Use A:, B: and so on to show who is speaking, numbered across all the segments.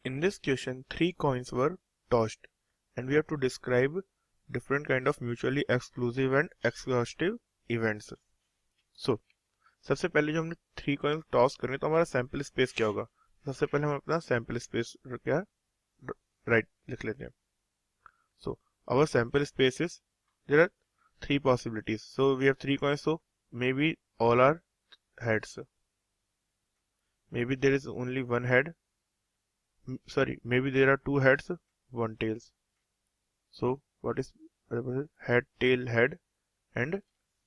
A: In this question, 3 coins were tossed and we have to describe different kind of mutually exclusive and exhaustive events. So, सबसे पहले जो हमने 3 coins toss करने तो हमारा sample space क्या होगा? सबसे पहले हम अपना सैंपल स्पेस क्या राइट लिख लेते हैं. So, our sample space is, there are 3 possibilities. So, we have 3 coins, so maybe all are heads. Maybe there is only one head. Sorry, maybe there are 2 heads, 1 tails. So what is head, tail, head, and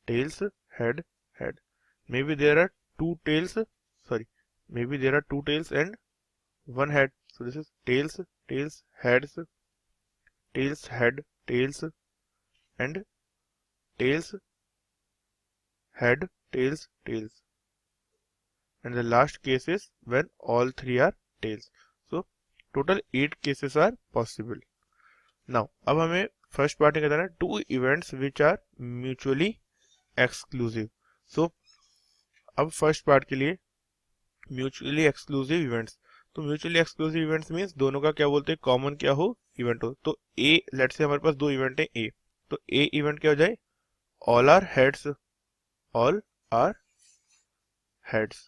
A: tails, head, head. Maybe there are 2 tails. Sorry, maybe there are 2 tails and 1 head. So this is tails, tails, heads, tails, head, tails, and tails, head, tails, tails. And the last case is when all 3 are tails. So total 8 cases are possible. Now, अब हमें first part में कहना है 2 events which are mutually exclusive. So, अब first part के लिए mutually exclusive events. तो mutually exclusive events means दोनों का क्या बोलते हैं, कॉमन क्या हो, इवेंट हो. तो A, लेट्स से हमारे पास 2 इवेंट है A. तो A इवेंट क्या हो जाए, all are heads, all are heads.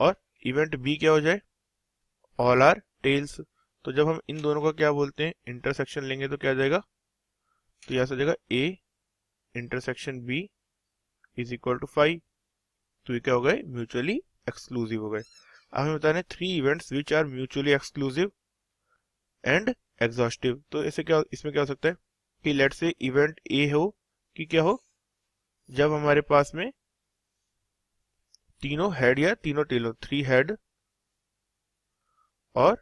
A: और इवेंट B क्या हो जाए, all are tails. तो जब हम इन दोनों का क्या बोलते हैं, इंटरसेक्शन लेंगे तो क्या आ जाएगा, तो यहां से जाएगा A intersection B is equal to 5. तो ये क्या हो गए, म्यूचुअली एक्सक्लूसिव हो गए. अब हमें बताना है 3 events which are mutually exclusive and exhaustive. तो इसे क्या, इसमें क्या हो सकता है कि लेट से इवेंट ए हो कि क्या हो, जब हमारे पास में तीनों हेड या तीनों टेल हो, 3 हेड और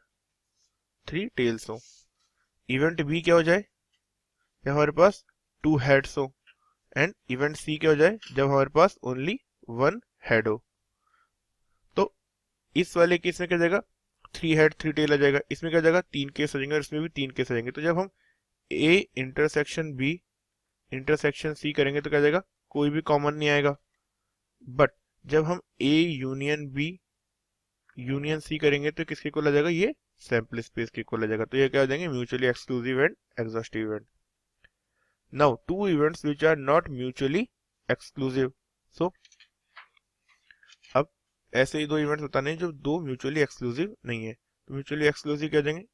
A: 3 टेल्स हो. इवेंट बी क्या हो जाए, जब हमारे पास 2 हेड्स हो. एंड इवेंट सी क्या हो जाए, जब हमारे पास ओनली 1 हेड हो. तो इस वाले केस में क्या जाएगा, 3 हेड 3 टेल आ जाएगा. इसमें क्या जाएगा, 3 केस आ जाएंगे और इसमें भी 3 केस आ जाएंगे. तो जब हम A intersection B intersection C करेंगे तो क्या जाएगा, कोई भी कॉमन नहीं आएगा. बट जब हम A union B union C करेंगे तो किसके को आ जाएगा, ये सैंपल स्पेस के को आ जाएगा. तो ये क्या हो जाएंगे, mutually exclusive and exhaustive event. Now 2 events which are not mutually exclusive. So अब ऐसे ही 2 इवेंट्स बताने हैं जो 2 म्यूचुअली एक्सक्लूसिव नहीं है. तो म्यूचुअली एक्सक्लूसिव क्या हो जाएंगे,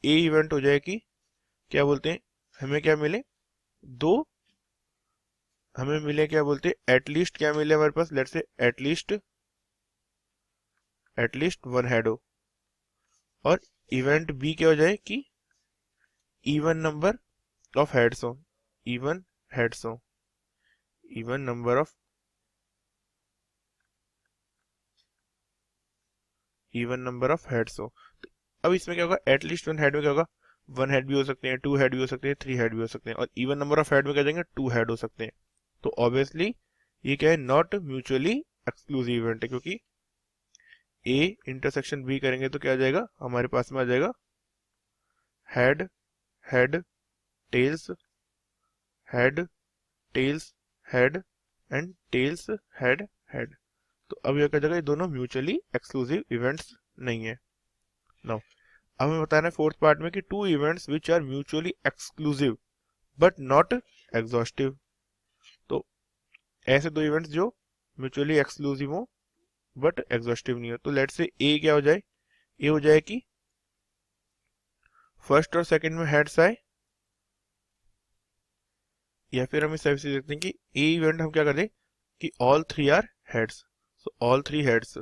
A: ए इवेंट हो जाए कि क्या बोलते हैं, हमें क्या मिले, 2 हमें मिले क्या बोलते हैं, एटलीस्ट क्या मिले हमारे पास, लेट्स से एटलीस्ट 1 हेड हो. और इवेंट बी क्या हो जाए कि इवन नंबर ऑफ हेड्स हो, इवन हेड्स हो, इवन नंबर ऑफ हेड्स हो. तो अब इसमें क्या होगा, एटलीस्ट 1 हेड में क्या होगा, 1 हेड भी हो सकते हैं, 2 हेड भी हो सकते हैं, 3 हेड भी हो सकते हैं. और इवन नंबर ऑफ हेड में क्या जाएंगे, 2 हेड हो सकते हैं. तो ऑब्वियसली ये क्या है, नॉट म्यूचुअली एक्सक्लूसिव इवेंट है, क्योंकि ए इंटरसेक्शन बी करेंगे तो क्या आ जाएगा, हमारे पास में आ जाएगा head head tails head tails head and tails head head. तो अब यह क्या जाएगा, ये दोनों म्यूचुअली एक्सक्लूसिव इवेंट्स नहीं है. नाउ अब हमें बताना है फोर्थ पार्ट में कि 2 events which are mutually exclusive but not exhaustive. तो ऐसे 2 इवेंट्स जो म्यूचुअली एक्सक्लूसिव हो बट एग्जॉस्टिव नहीं हो. तो लेट्स से ए क्या हो जाए, ए हो जाए कि फर्स्ट और सेकंड में हेड्स आए, या फिर हम इस टाइप से देखते हैं कि ए इवेंट हम क्या कर दें कि all 3 are heads. So all 3 heads,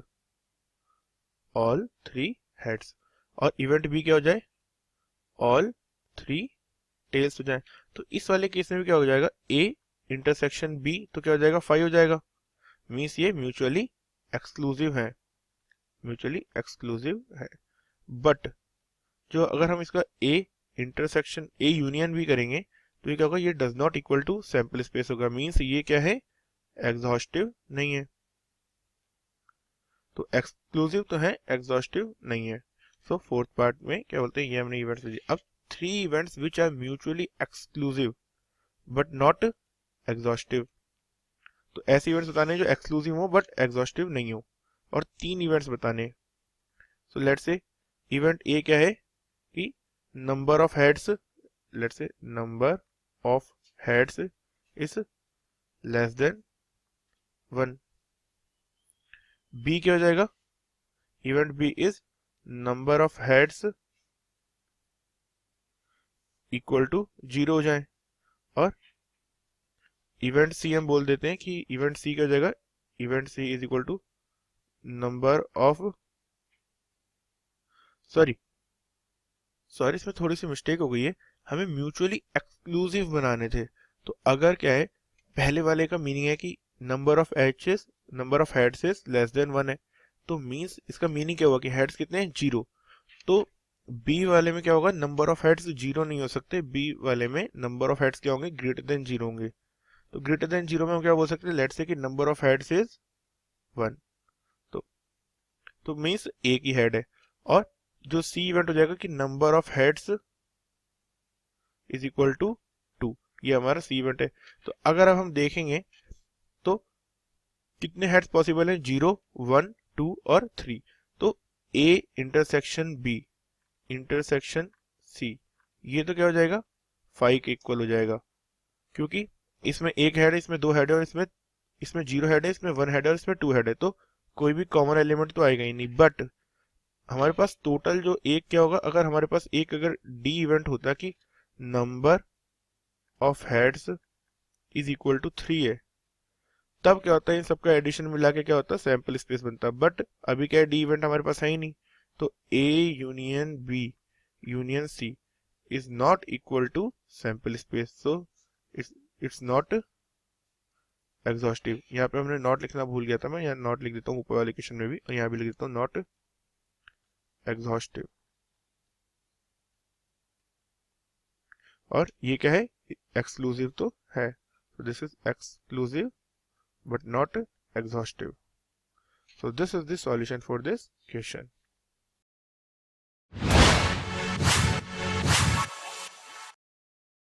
A: all 3 heads. और इवेंट बी क्या हो जाए, ऑल 3 टेल्स हो जाए. तो इस वाले केस में भी क्या हो जाएगा, ए इंटरसेक्शन बी तो क्या हो जाएगा, 5 हो जाएगा. मीन्स ये म्यूचुअली एक्सक्लूसिव है, म्यूचुअली एक्सक्लूसिव है. बट जो अगर हम इसका ए इंटरसेक्शन ए यूनियन भी करेंगे तो ये क्या होगा, ये does not equal to sample space होगा. मीन्स ये क्या है, एग्जॉस्टिव नहीं है. तो एक्सक्लूसिव तो है, एग्जॉस्टिव नहीं है. सो फोर्थ पार्ट में क्या बोलते हैं, ये हमने इवेंट्स दिए. अब 3 events which are mutually exclusive but not exhaustive. तो ऐसे इवेंट्स बताने जो एक्सक्लूसिव हो बट एग्जॉस्टिव नहीं हो. और 3 इवेंट्स बताने. So let's say event A क्या है कि number of heads, let's say number of heads is less than 1। B क्या हो जाएगा, event B is number of heads equal to 0 हो जाए। और इवेंट सी हम बोल देते हैं कि इवेंट सी क्या हो जाएगा, event C is equal to number of, sorry इसमें थोड़ी सी मिस्टेक हो गई है, हमें म्यूचुअली एक्सक्लूसिव बनाने थे। तो अगर क्या है, पहले वाले का मीनिंग है कि number of heads is less than 1 है, तो मींस इसका मीनिंग क्या हुआ कि हेड्स कितने हैं, 0। तो बी वाले में क्या होगा, नंबर ऑफ हेड्स 0 नहीं हो सकते, बी वाले में नंबर ऑफ हेड्स क्या होंगे, ग्रेटर देन 0 होंगे। तो ग्रेटर देन 0 में हम क्या बोल सकते हैं, लेट्स से कि नंबर ऑफ हेड्स इज 1। तो मींस एक ही हेड है। और जो सी इवेंट हो जाएगा कि number of heads is equal to 2, ये हमारा सी इवेंट है। तो अगर अब हम देखेंगे तो कितने हेड्स पॉसिबल हैं, 0, 1, 2 और 3। तो A intersection B intersection C, ये तो क्या हो जाएगा, 5 के इक्वल हो जाएगा, क्योंकि इसमें एक हेड है, इसमें दो हेड है, और इसमें 0 हेड है, इसमें 1 हेड है और इसमें 2 हेड है। तो कोई भी कॉमन एलिमेंट तो आएगा ही नहीं। बट हमारे पास टोटल जो एक क्या होगा, अगर हमारे पास एक अगर डी इवेंट होता कि number of heads is equal to 3 है, तब क्या होता है, इन सबका एडिशन मिला के क्या होता है, सैंपल स्पेस बनता है। बट अभी क्या है, डी इवेंट हमारे पास है ही नहीं। तो A union B union C is not equal to sample space, so it's not exhaustive. यहाँ पे हमने नॉट लिखना भूल गया था, मैं यहाँ नॉट लिख देता हूँ ऊपर वाले क्वेश्चन में भी, और यहाँ भी लिख देता हूँ नॉट एग्जॉस्टिव। और ये क्या है, एक्सक्लूसिव तो है, so this is exclusive but not exhaustive. So this is the solution for this question.